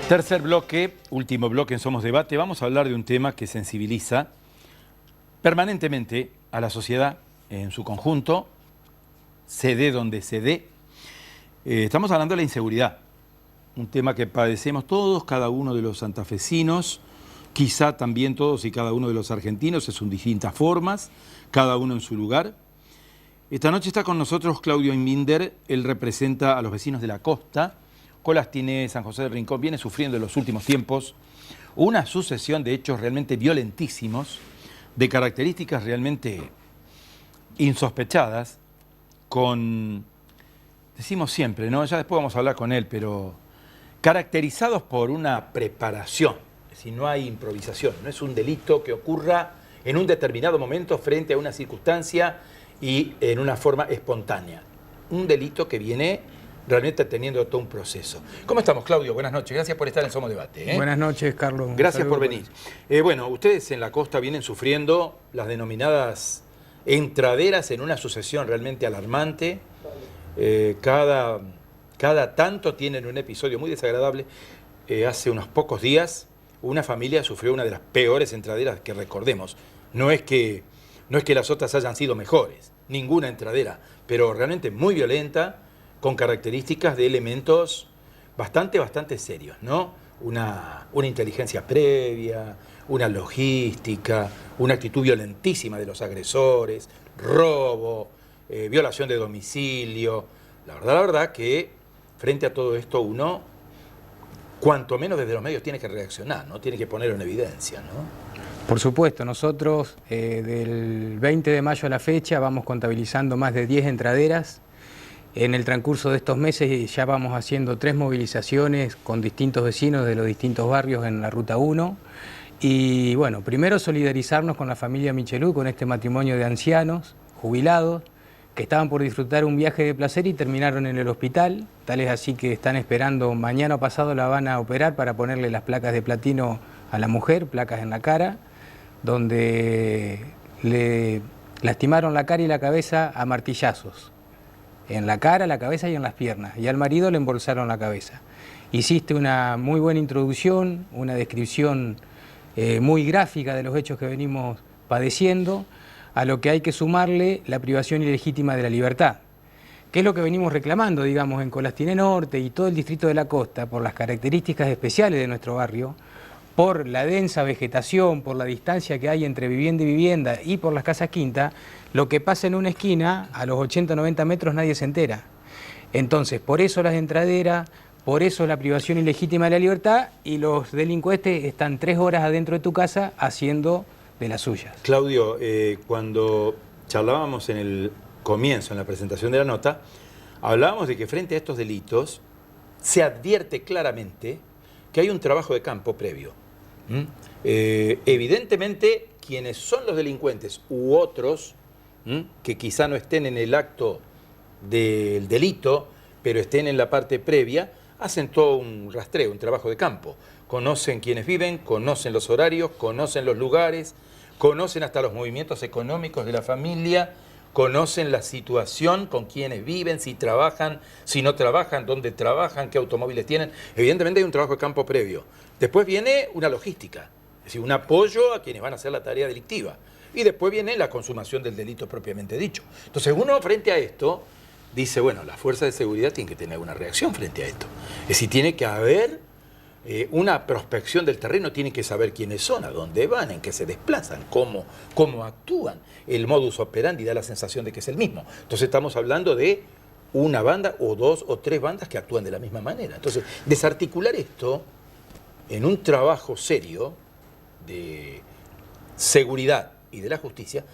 Tercer bloque, último bloque en Somos Debate. Vamos a hablar de un tema que sensibiliza permanentemente a la sociedad en su conjunto, se dé donde se dé. Estamos hablando de la inseguridad, un tema que padecemos todos, cada uno de los santafesinos, quizá también todos y cada uno de los argentinos, en distintas formas, cada uno en su lugar. Esta noche está con nosotros Claudio Inbinder, él representa a los vecinos de la costa. Colastiné, San José del Rincón, viene sufriendo en los últimos tiempos una sucesión de hechos realmente violentísimos, de características realmente insospechadas, decimos siempre, ¿no? Ya después vamos a hablar con él, pero caracterizados por una preparación, es decir, no hay improvisación, no es un delito que ocurra en un determinado momento frente a una circunstancia y en una forma espontánea. Un delito que viene realmente teniendo todo un proceso. ¿Cómo estamos, Claudio? Buenas noches. Gracias por estar en Somos Debate. Buenas noches, Carlos. Gracias por venir. Bueno, ustedes en la costa vienen sufriendo las denominadas entraderas en una sucesión realmente alarmante. Cada tanto tienen un episodio muy desagradable. Hace unos pocos días una familia sufrió una de las peores entraderas que recordemos. No es que las otras hayan sido mejores, ninguna entradera, pero realmente muy violenta, con características de elementos bastante serios, ¿no? Una inteligencia previa, una logística, una actitud violentísima de los agresores, robo, violación de domicilio. La verdad que frente a todo esto uno, cuanto menos desde los medios, tiene que reaccionar, ¿no? Tiene que ponerlo en evidencia, ¿no? Por supuesto, nosotros del 20 de mayo a la fecha vamos contabilizando más de 10 entraderas. En el transcurso de estos meses ya vamos haciendo 3 movilizaciones con distintos vecinos de los distintos barrios en la Ruta 1. Y bueno, primero solidarizarnos con la familia Michelú, con este matrimonio de ancianos, jubilados, que estaban por disfrutar un viaje de placer y terminaron en el hospital. Tal es así que están esperando, mañana o pasado la van a operar para ponerle las placas de platino a la mujer, placas en la cara, donde le lastimaron la cara y la cabeza a martillazos. En la cara, la cabeza y en las piernas, y al marido le embolsaron la cabeza. Hiciste una muy buena introducción, una descripción muy gráfica de los hechos que venimos padeciendo, a lo que hay que sumarle la privación ilegítima de la libertad, que es lo que venimos reclamando, digamos, en Colastiné Norte y todo el distrito de la costa, por las características especiales de nuestro barrio, por la densa vegetación, por la distancia que hay entre vivienda y vivienda y por las casas quintas. Lo que pasa en una esquina, a los 80 o 90 metros nadie se entera. Entonces, por eso las entraderas, por eso la privación ilegítima de la libertad, y los delincuentes están 3 horas adentro de tu casa haciendo de las suyas. Claudio, cuando charlábamos en el comienzo, en la presentación de la nota, hablábamos de que frente a estos delitos se advierte claramente que hay un trabajo de campo previo. Evidentemente, quienes son los delincuentes u otros, que quizá no estén en el acto del delito, pero estén en la parte previa, hacen todo un rastreo, un trabajo de campo. Conocen quiénes viven, conocen los horarios, conocen los lugares, conocen hasta los movimientos económicos de la familia, conocen la situación con quienes viven, si trabajan, si no trabajan, dónde trabajan, qué automóviles tienen. Evidentemente hay un trabajo de campo previo. Después viene una logística, es decir, un apoyo a quienes van a hacer la tarea delictiva. Y después viene la consumación del delito propiamente dicho. Entonces uno frente a esto dice, bueno, la fuerza de seguridad tiene que tener una reacción frente a esto. Es decir, tiene que haber una prospección del terreno, tiene que saber quiénes son, a dónde van, en qué se desplazan, cómo actúan. El modus operandi da la sensación de que es el mismo. Entonces estamos hablando de una banda o 2 o 3 bandas que actúan de la misma manera. Entonces, desarticular esto en un trabajo serio de seguridad y de la justicia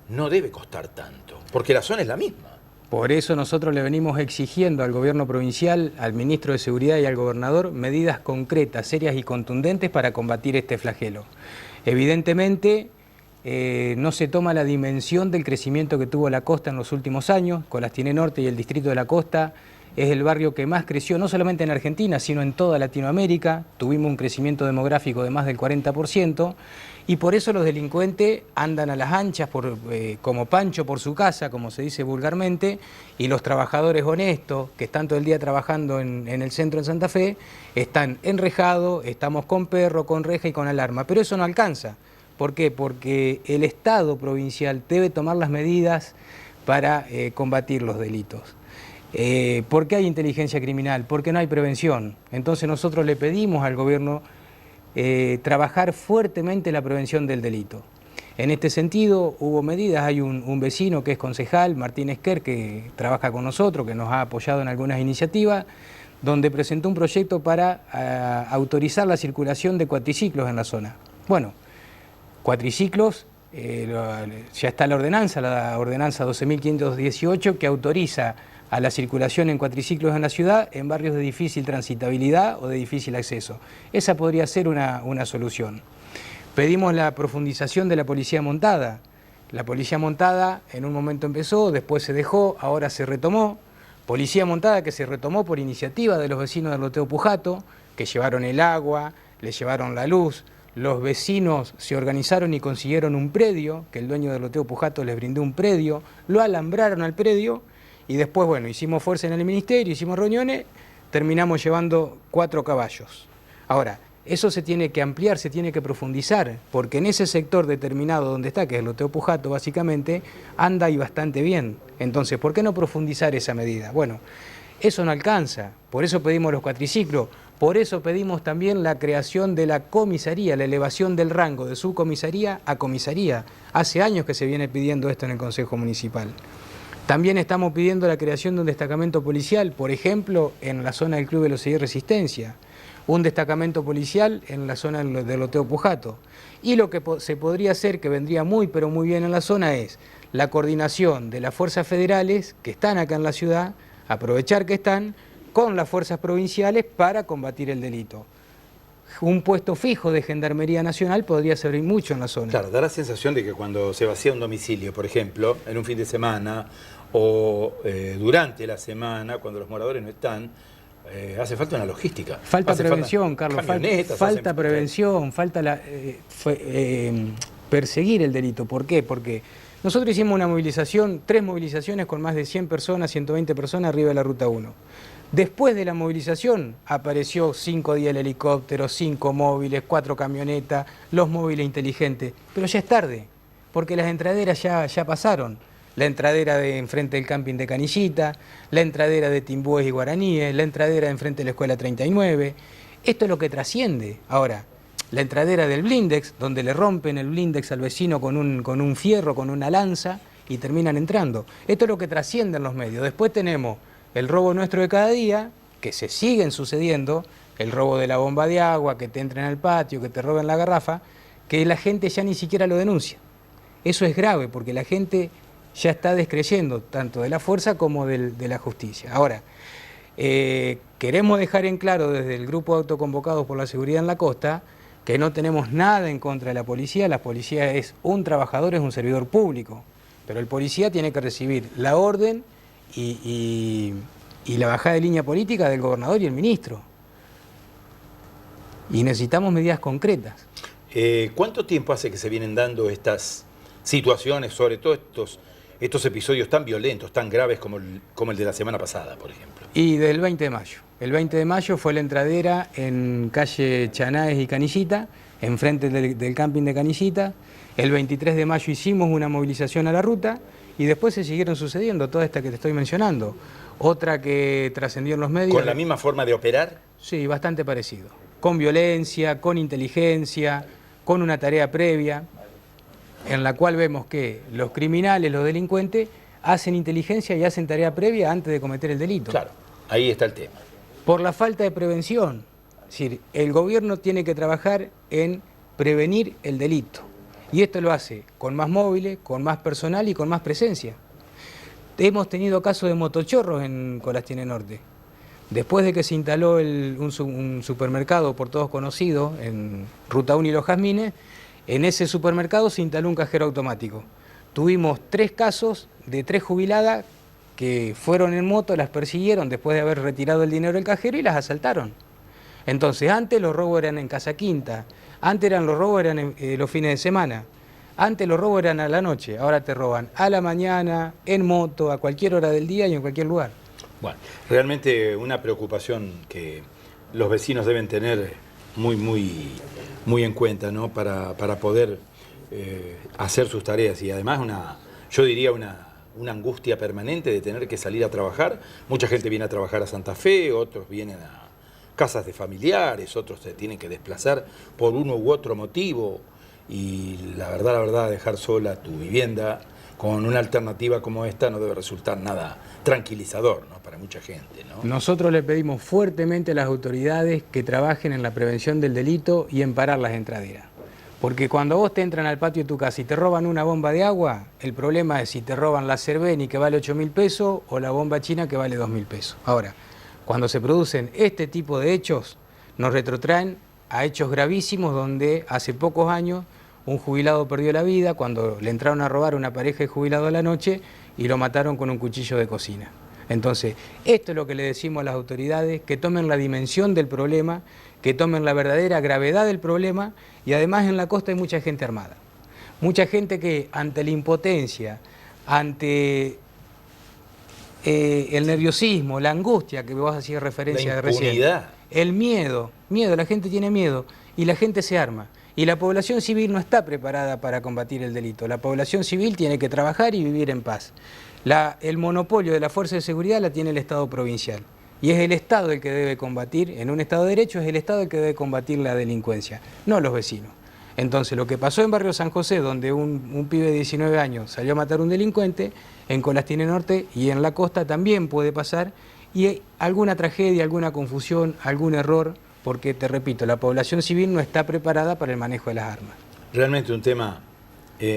no debe costar tanto, porque la zona es la misma. Por eso nosotros le venimos exigiendo al gobierno provincial, al ministro de Seguridad y al gobernador medidas concretas, serias y contundentes para combatir este flagelo. Evidentemente no se toma la dimensión del crecimiento que tuvo la costa en los últimos años. Colastiné Norte y el distrito de la costa es el barrio que más creció, no solamente en Argentina, sino en toda Latinoamérica. Tuvimos un crecimiento demográfico de más del 40%, y por eso los delincuentes andan a las anchas como Pancho por su casa, como se dice vulgarmente, y los trabajadores honestos, que están todo el día trabajando en el centro de Santa Fe, están enrejados, estamos con perro, con reja y con alarma. Pero eso no alcanza. ¿Por qué? Porque el Estado provincial debe tomar las medidas para combatir los delitos. ¿Por qué hay inteligencia criminal? Porque no hay prevención. Entonces nosotros le pedimos al gobierno trabajar fuertemente la prevención del delito. En este sentido hubo medidas, hay un vecino que es concejal, Martín Esquer, que trabaja con nosotros, que nos ha apoyado en algunas iniciativas, donde presentó un proyecto para autorizar la circulación de cuatriciclos en la zona. Bueno, cuatriciclos, ya está la ordenanza 12.518, que autoriza a la circulación en cuatriciclos en la ciudad en barrios de difícil transitabilidad o de difícil acceso. Esa podría ser una solución. Pedimos la profundización de la policía montada. La policía montada en un momento empezó, después se dejó, ahora se retomó. Policía montada que se retomó por iniciativa de los vecinos del Loteo Pujato, que llevaron el agua, les llevaron la luz. Los vecinos se organizaron y consiguieron un predio, que el dueño del Loteo Pujato les brindó un predio, lo alambraron al predio. Y después, bueno, hicimos fuerza en el ministerio, hicimos reuniones, terminamos llevando 4 caballos. Ahora, eso se tiene que ampliar, se tiene que profundizar, porque en ese sector determinado donde está, que es el Loteo Pujato básicamente, anda y bastante bien. Entonces, ¿por qué no profundizar esa medida? Bueno, eso no alcanza, por eso pedimos los cuatriciclos, por eso pedimos también la creación de la comisaría, la elevación del rango de subcomisaría a comisaría. Hace años que se viene pidiendo esto en el Consejo Municipal. También estamos pidiendo la creación de un destacamento policial, por ejemplo, en la zona del Club Velocidad y Resistencia, un destacamento policial en la zona del Loteo Pujato. Y lo que se podría hacer, que vendría muy pero muy bien en la zona, es la coordinación de las fuerzas federales que están acá en la ciudad, aprovechar que están, con las fuerzas provinciales para combatir el delito. Un puesto fijo de Gendarmería Nacional podría servir mucho en la zona. Claro, da la sensación de que cuando se vacía un domicilio, por ejemplo, en un fin de semana o durante la semana, cuando los moradores no están, hace falta una logística. Falta prevención, Carlos, falta prevención, falta perseguir el delito. ¿Por qué? Porque nosotros hicimos una movilización, 3 movilizaciones con más de 100 personas, 120 personas arriba de la Ruta 1. Después de la movilización apareció 5 días el helicóptero, 5 móviles, 4 camionetas, los móviles inteligentes. Pero ya es tarde, porque las entraderas ya pasaron. La entradera de enfrente del camping de Canillita, la entradera de Timbúes y Guaraníes, la entradera de enfrente de la Escuela 39. Esto es lo que trasciende. Ahora, la entradera del blindex, donde le rompen el blindex al vecino con un fierro, con una lanza, y terminan entrando. Esto es lo que trasciende en los medios. Después tenemos el robo nuestro de cada día, que se siguen sucediendo, el robo de la bomba de agua, que te entren al patio, que te roben la garrafa, que la gente ya ni siquiera lo denuncia. Eso es grave, porque la gente ya está descreyendo tanto de la fuerza como de la justicia. Ahora, queremos dejar en claro desde el grupo de autoconvocados por la seguridad en la costa que no tenemos nada en contra de la policía es un trabajador, es un servidor público, pero el policía tiene que recibir la orden y la bajada de línea política del gobernador y el ministro. Y necesitamos medidas concretas. ¿Cuánto tiempo hace que se vienen dando estas situaciones, sobre todo estos episodios tan violentos, tan graves como el de la semana pasada, por ejemplo? Y del 20 de mayo. El 20 de mayo fue la entradera en calle Chanaes y Canillita, enfrente del camping de Canillita. El 23 de mayo hicimos una movilización a la ruta y después se siguieron sucediendo, toda esta que te estoy mencionando. Otra que trascendió en los medios. ¿Con la misma forma de operar? Sí, bastante parecido. Con violencia, con inteligencia, con una tarea previa, en la cual vemos que los criminales, los delincuentes, hacen inteligencia y hacen tarea previa antes de cometer el delito. Claro, ahí está el tema. Por la falta de prevención. Es decir, el gobierno tiene que trabajar en prevenir el delito. Y esto lo hace con más móviles, con más personal y con más presencia. Hemos tenido casos de motochorros en Colastiene Norte. Después de que se instaló un supermercado por todos conocido en Ruta 1 y Los Jazmines, en ese supermercado se instaló un cajero automático. Tuvimos 3 casos de 3 jubiladas que fueron en moto, las persiguieron después de haber retirado el dinero del cajero y las asaltaron. Entonces, antes los robos eran en Casa Quinta, antes los robos eran los fines de semana, antes los robos eran a la noche, ahora te roban a la mañana, en moto, a cualquier hora del día y en cualquier lugar. Bueno, realmente una preocupación que los vecinos deben tener muy en cuenta, ¿no? Para poder hacer sus tareas, y además yo diría una angustia permanente de tener que salir a trabajar. Mucha gente viene a trabajar a Santa Fe, otros vienen a casas de familiares, otros se tienen que desplazar por uno u otro motivo, y la verdad, dejar sola tu vivienda con una alternativa como esta no debe resultar nada tranquilizador, ¿no? Para mucha gente, ¿no? Nosotros le pedimos fuertemente a las autoridades que trabajen en la prevención del delito y en parar las entraderas. Porque cuando vos te entran al patio de tu casa y te roban una bomba de agua, el problema es si te roban la Cerveni que vale 8.000 pesos o la bomba china que vale 2.000 pesos. Ahora, cuando se producen este tipo de hechos, nos retrotraen a hechos gravísimos donde hace pocos años un jubilado perdió la vida cuando le entraron a robar a una pareja de jubilados a la noche y lo mataron con un cuchillo de cocina. Entonces, esto es lo que le decimos a las autoridades, que tomen la dimensión del problema, que tomen la verdadera gravedad del problema, y además en la costa hay mucha gente armada. Mucha gente que ante la impotencia, ante el nerviosismo, la angustia que vos hacías referencia recién, el miedo, la gente tiene miedo y la gente se arma. Y la población civil no está preparada para combatir el delito. La población civil tiene que trabajar y vivir en paz. El monopolio de la fuerza de seguridad la tiene el Estado provincial. Y es el Estado el que debe combatir, en un Estado de Derecho es el Estado el que debe combatir la delincuencia, no los vecinos. Entonces lo que pasó en Barrio San José, donde un pibe de 19 años salió a matar a un delincuente, en Colastine Norte y en la costa también puede pasar, y hay alguna tragedia, alguna confusión, algún error, porque te repito, la población civil no está preparada para el manejo de las armas. Realmente un tema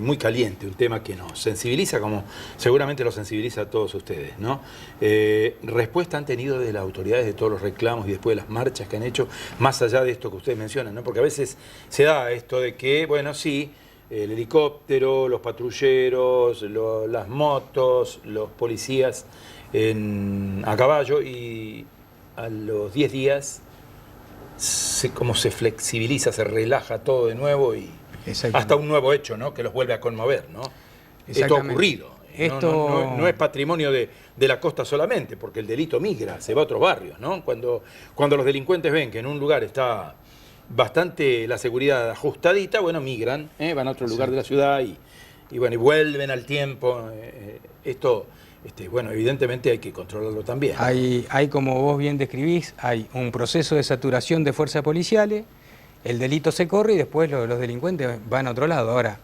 muy caliente, un tema que nos sensibiliza, como seguramente lo sensibiliza a todos ustedes, ¿no? Respuesta han tenido de las autoridades de todos los reclamos y después de las marchas que han hecho, más allá de esto que ustedes mencionan, ¿no? Porque a veces se da esto de que, bueno, sí, el helicóptero, los patrulleros, las motos, los policías a caballo, y a los 10 días como se flexibiliza, se relaja todo de nuevo y hasta un nuevo hecho, ¿no? Que los vuelve a conmover, ¿no? Esto ha ocurrido. No es patrimonio de la costa solamente, porque el delito migra, se va a otros barrios, ¿no? Cuando los delincuentes ven que en un lugar está bastante la seguridad ajustadita, bueno, migran, van a otro lugar de la ciudad y vuelven al tiempo. Bueno, evidentemente hay que controlarlo también. Hay, como vos bien describís, hay un proceso de saturación de fuerzas policiales, el delito se corre y después los delincuentes van a otro lado. Ahora,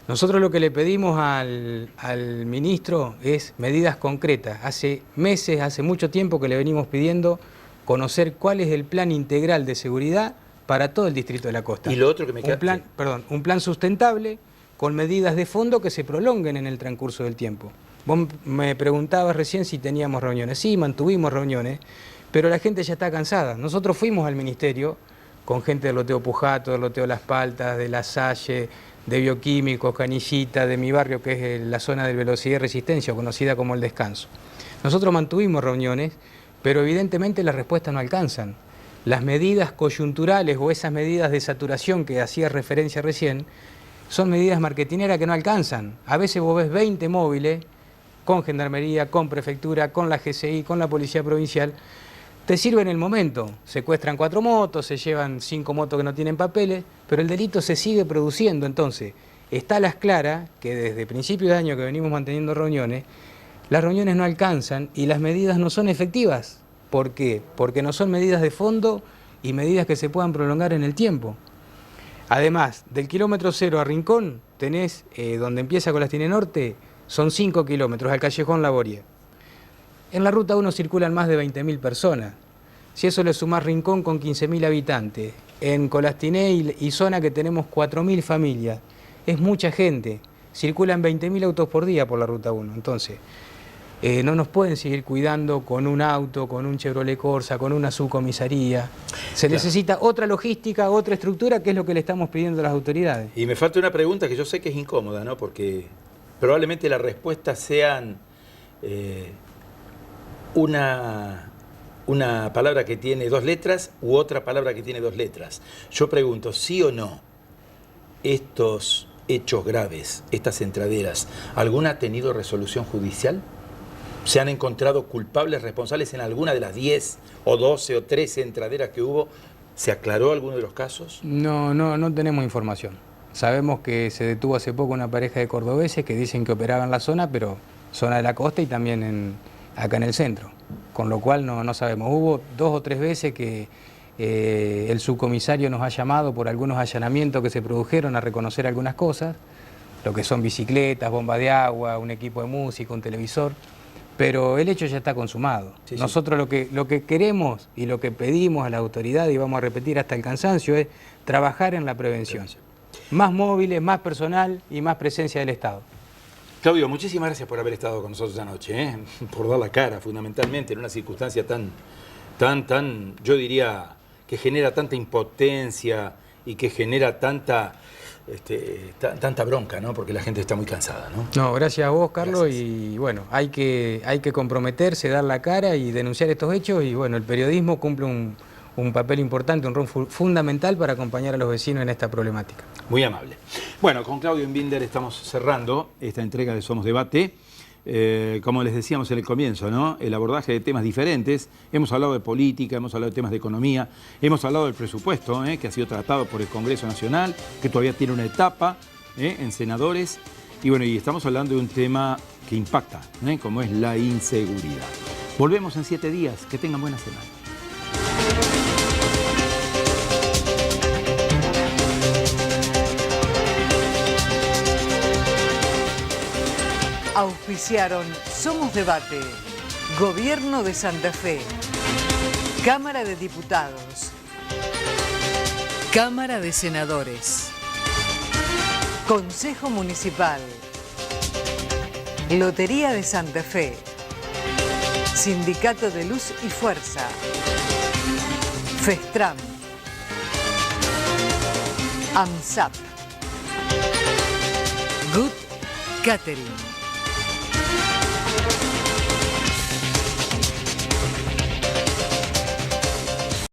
nosotros lo que le pedimos al ministro es medidas concretas. Hace meses, hace mucho tiempo que le venimos pidiendo conocer cuál es el plan integral de seguridad para todo el distrito de la costa. Y lo otro que me queda... un plan sustentable con medidas de fondo que se prolonguen en el transcurso del tiempo. Vos me preguntabas recién si teníamos reuniones. Sí, mantuvimos reuniones, pero la gente ya está cansada. Nosotros fuimos al ministerio con gente del loteo Pujato, del loteo Las Paltas, de La Salle, de Bioquímicos, Canillita, de mi barrio, que es la zona de velocidad y resistencia, conocida como El Descanso. Nosotros mantuvimos reuniones, pero evidentemente las respuestas no alcanzan. Las medidas coyunturales o esas medidas de saturación que hacía referencia recién son medidas marketineras que no alcanzan. A veces vos ves 20 móviles con Gendarmería, con Prefectura, con la GCI, con la Policía Provincial, te sirve en el momento. Secuestran 4 motos, se llevan 5 motos que no tienen papeles, pero el delito se sigue produciendo. Entonces, está a las claras que desde principios de año que venimos manteniendo reuniones, las reuniones no alcanzan y las medidas no son efectivas. ¿Por qué? Porque no son medidas de fondo y medidas que se puedan prolongar en el tiempo. Además, del kilómetro 0 a Rincón, tenés, donde empieza Colastine Norte, son 5 kilómetros, al Callejón Laborie. En la Ruta 1 circulan más de 20.000 personas. Si eso le sumás Rincón con 15.000 habitantes, en Colastine y zona que tenemos 4.000 familias, es mucha gente. Circulan 20.000 autos por día por la Ruta 1. Entonces, no nos pueden seguir cuidando con un auto, con un Chevrolet Corsa, con una subcomisaría. Se necesita otra logística, otra estructura, que es lo que le estamos pidiendo a las autoridades. Y me falta una pregunta que yo sé que es incómoda, ¿no? Porque probablemente las respuestas sean una palabra que tiene 2 letras u otra palabra que tiene 2 letras. Yo pregunto, ¿sí o no estos hechos graves, estas entraderas, alguna ha tenido resolución judicial? ¿Se han encontrado culpables responsables en alguna de las 10 o 12 o 13 entraderas que hubo? ¿Se aclaró alguno de los casos? No tenemos información. Sabemos que se detuvo hace poco una pareja de cordobeses que dicen que operaban en la zona, pero zona de la costa y también acá en el centro. Con lo cual no sabemos. Hubo 2 o 3 veces que el subcomisario nos ha llamado por algunos allanamientos que se produjeron a reconocer algunas cosas, lo que son bicicletas, bombas de agua, un equipo de música, un televisor. Pero el hecho ya está consumado. Sí. Nosotros lo que queremos y lo que pedimos a la autoridad, y vamos a repetir hasta el cansancio, es trabajar en la prevención. Más móviles, más personal y más presencia del Estado. Claudio, muchísimas gracias por haber estado con nosotros anoche, por dar la cara, fundamentalmente, en una circunstancia tan, yo diría, que genera tanta impotencia y que genera tanta bronca, ¿no? Porque la gente está muy cansada, ¿no? No, gracias a vos, Carlos, gracias. Y bueno, hay que comprometerse, dar la cara y denunciar estos hechos, y bueno, el periodismo cumple un papel importante, un rol fundamental para acompañar a los vecinos en esta problemática. Muy amable. Bueno, con Claudio Inbinder estamos cerrando esta entrega de Somos Debate. Como les decíamos en el comienzo, ¿no? El abordaje de temas diferentes. Hemos hablado de política, hemos hablado de temas de economía, hemos hablado del presupuesto, que ha sido tratado por el Congreso Nacional, que todavía tiene una etapa en senadores. Y bueno, y estamos hablando de un tema que impacta, como es la inseguridad. Volvemos en 7 días. Que tengan buena semana. Auspiciaron Somos Debate, Gobierno de Santa Fe, Cámara de Diputados, Cámara de Senadores, Consejo Municipal, Lotería de Santa Fe, Sindicato de Luz y Fuerza, Festram, AMSAP, Good Catering.